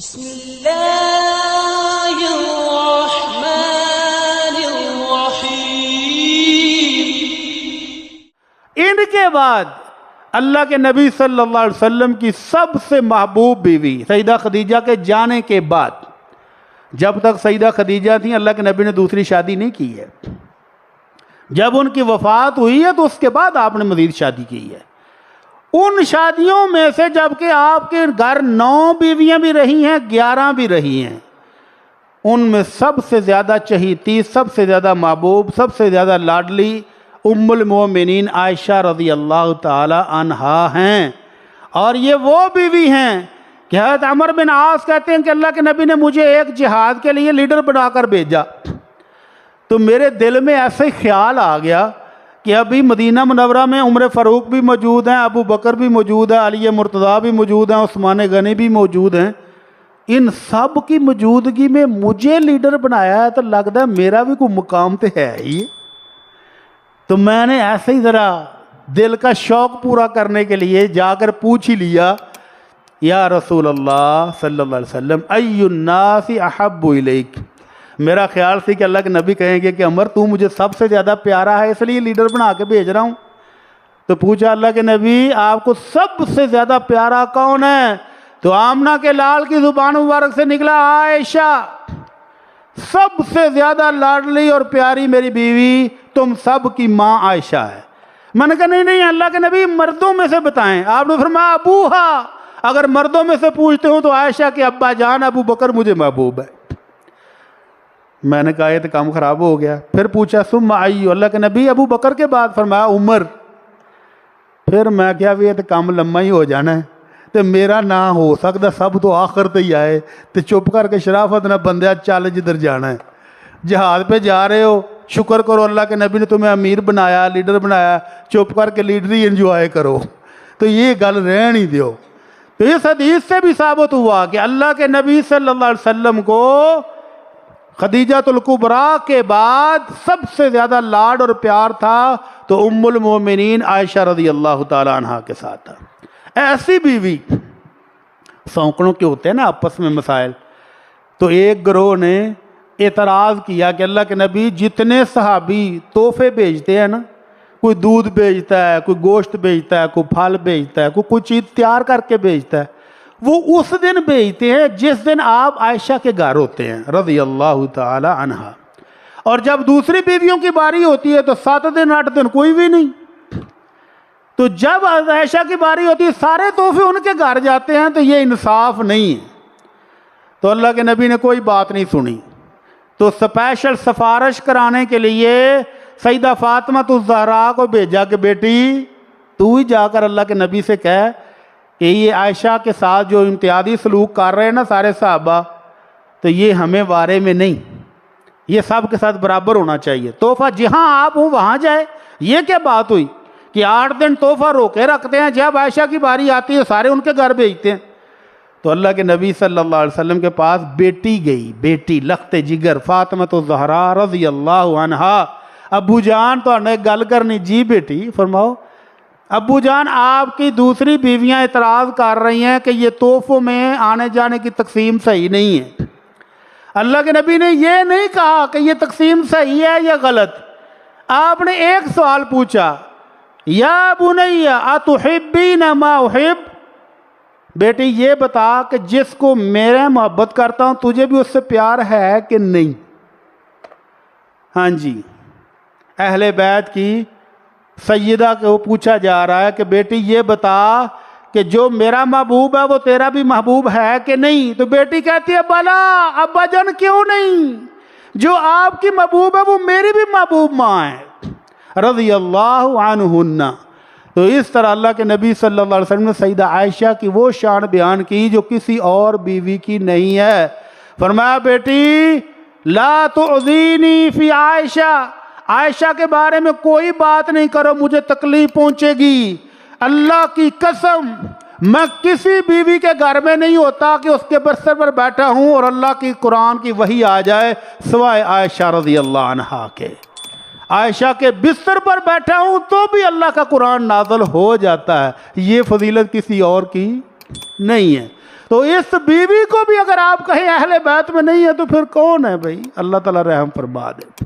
بسم اللہ الرحمن الرحیم۔ ان کے بعد اللہ کے نبی صلی اللہ علیہ وسلم کی سب سے محبوب بیوی سیدہ خدیجہ کے جانے کے بعد، جب تک سیدہ خدیجہ تھیں اللہ کے نبی نے دوسری شادی نہیں کی ہے۔ جب ان کی وفات ہوئی ہے تو اس کے بعد آپ نے مزید شادی کی ہے۔ ان شادیوں میں سے جبکہ آپ کے گھر 9 بیویاں بھی رہی ہیں، 11 بھی رہی ہیں، ان میں سب سے زیادہ چہیتی، سب سے زیادہ محبوب، سب سے زیادہ لاڈلی ام المومنین عائشہ رضی اللہ تعالی عنہا ہیں۔ اور یہ وہ بیوی ہیں کہ حضرت عمر بن عاص کہتے ہیں کہ اللہ کے نبی نے مجھے ایک جہاد کے لیے لیڈر بنا کر بھیجا، تو میرے دل میں ایسے خیال آ گیا کہ ابھی مدینہ منورہ میں عمر فاروق بھی موجود ہیں، ابو بکر بھی موجود ہے، علی مرتضیٰ بھی موجود ہیں، عثمان غنی بھی موجود ہیں، ان سب کی موجودگی میں مجھے لیڈر بنایا ہے تو لگتا ہے میرا بھی کوئی مقام تو ہے ہی۔ تو میں نے ایسے ہی ذرا دل کا شوق پورا کرنے کے لیے جا کر پوچھ ہی لیا، یا رسول اللہ صلی اللہ علیہ وسلم ای الناس احب الیک، میرا خیال تھی کہ اللہ کے نبی کہیں گے کہ عمر تو مجھے سب سے زیادہ پیارا ہے اس لیے لیڈر بنا کے بھیج رہا ہوں۔ تو پوچھا اللہ کے نبی آپ کو سب سے زیادہ پیارا کون ہے؟ تو آمنہ کے لال کی زبان مبارک سے نکلا عائشہ، سب سے زیادہ لاڈلی اور پیاری میری بیوی تم سب کی ماں عائشہ ہے۔ میں نے کہا نہیں اللہ کے نبی مردوں میں سے بتائیں۔ آپ نے فرمایا ابوہا، اگر مردوں میں سے پوچھتے ہوں تو عائشہ کے ابا جان ابو بکر مجھے محبوب ہے۔ میں نے کہا یہ تو کام خراب ہو گیا۔ پھر پوچھا ثم ای، اللہ کے نبی ابو بکر کے بعد فرمایا عمر۔ پھر میں کیا یہ تو کام لمبا ہی ہو جانا ہے، تو میرا نہ ہو سکتا سب تو آخر تے ہی آئے، تو چپ کر کے شرافت نہ بندیا چل جدھر جانا ہے، جہاد پہ جا رہے ہو شکر کرو اللہ کے نبی نے تمہیں امیر بنایا، لیڈر بنایا، چپ کر کے لیڈری انجوائے کرو، تو یہ گل رہن ہی دیو۔ تو اس حدیث سے بھی ثابت ہوا کہ اللہ کے نبی صلی اللہ علیہ وسلم کو خدیجہ الکبریٰ کے بعد سب سے زیادہ لاڈ اور پیار تھا تو ام المومنین عائشہ رضی اللہ تعالی عنہا کے ساتھ تھا۔ ایسی بیوی، سونکڑوں کے ہوتے ہیں نا آپس میں مسائل، تو ایک گروہ نے اعتراض کیا کہ اللہ کے نبی جتنے صحابی تحفے بھیجتے ہیں نا، کوئی دودھ بھیجتا ہے، کوئی گوشت بھیجتا ہے، کوئی پھل بھیجتا ہے، کوئی چیز تیار کر کے بھیجتا ہے، وہ اس دن بھیجتے ہیں جس دن آپ عائشہ کے گھر ہوتے ہیں رضی اللہ تعالی عنہا، اور جب دوسری بیویوں کی باری ہوتی ہے تو 7 دن 8 دن کوئی بھی نہیں۔ تو جب عائشہ کی باری ہوتی ہے سارے تحفے ان کے گھر جاتے ہیں، تو یہ انصاف نہیں ہے۔ تو اللہ کے نبی نے کوئی بات نہیں سنی، تو اسپیشل سفارش کرانے کے لیے سیدہ فاطمہ الزہراء کو بھیجا کہ بیٹی تو ہی جا کر اللہ کے نبی سے کہہ کہ یہ عائشہ کے ساتھ جو امتیازی سلوک کر رہے ہیں نا سارے صحابہ، تو یہ ہمیں وارے میں نہیں، یہ سب کے ساتھ برابر ہونا چاہیے، تحفہ جہاں آپ ہوں وہاں جائے۔ یہ کیا بات ہوئی کہ 8 دن تحفہ روکے رکھتے ہیں، جب عائشہ کی باری آتی ہے سارے ان کے گھر بھیجتے ہیں۔ تو اللہ کے نبی صلی اللہ علیہ وسلم کے پاس بیٹی گئی، بیٹی لخت جگر فاطمہ الزہراء رضی اللہ عنہا۔ ابو جان تو نے گل کرنی، جی بیٹی فرماؤ۔ ابو جان آپ کی دوسری بیویاں اعتراض کر رہی ہیں کہ یہ تحفوں میں آنے جانے کی تقسیم صحیح نہیں ہے۔ اللہ کے نبی نے یہ نہیں کہا کہ یہ تقسیم صحیح ہے یا غلط، آپ نے ایک سوال پوچھا، یا بنی اتحبین ما احب، بیٹی یہ بتا کہ جس کو میں محبت کرتا ہوں تجھے بھی اس سے پیار ہے کہ نہیں؟ ہاں جی، اہل بیت کی سیدہ کو پوچھا جا رہا ہے کہ بیٹی یہ بتا کہ جو میرا محبوب ہے وہ تیرا بھی محبوب ہے کہ نہیں؟ تو بیٹی کہتی ہے بلا ابا جان کیوں نہیں، جو آپ کی محبوب ہے وہ میری بھی محبوب ماں ہے رضی اللہ عنہن۔ تو اس طرح اللہ کے نبی صلی اللہ علیہ وسلم نے سیدہ عائشہ کی وہ شان بیان کی جو کسی اور بیوی کی نہیں ہے۔ فرمایا بیٹی لا تعذینی فی عائشہ، عائشہ کے بارے میں کوئی بات نہیں کرو، مجھے تکلیف پہنچے گی۔ اللہ کی قسم میں کسی بیوی کے گھر میں نہیں ہوتا کہ اس کے بستر پر بیٹھا ہوں اور اللہ کی قرآن کی وحی آ جائے سوائے عائشہ رضی اللہ عنہا کے۔ عائشہ کے بستر پر بیٹھا ہوں تو بھی اللہ کا قرآن نازل ہو جاتا ہے، یہ فضیلت کسی اور کی نہیں ہے۔ تو تو اس بیوی کو بھی اگر آپ کہیں اہل بیت میں نہیں ہے تو پھر کون ہے بھائی؟ اللہ تعالیٰ رحم فرما دے۔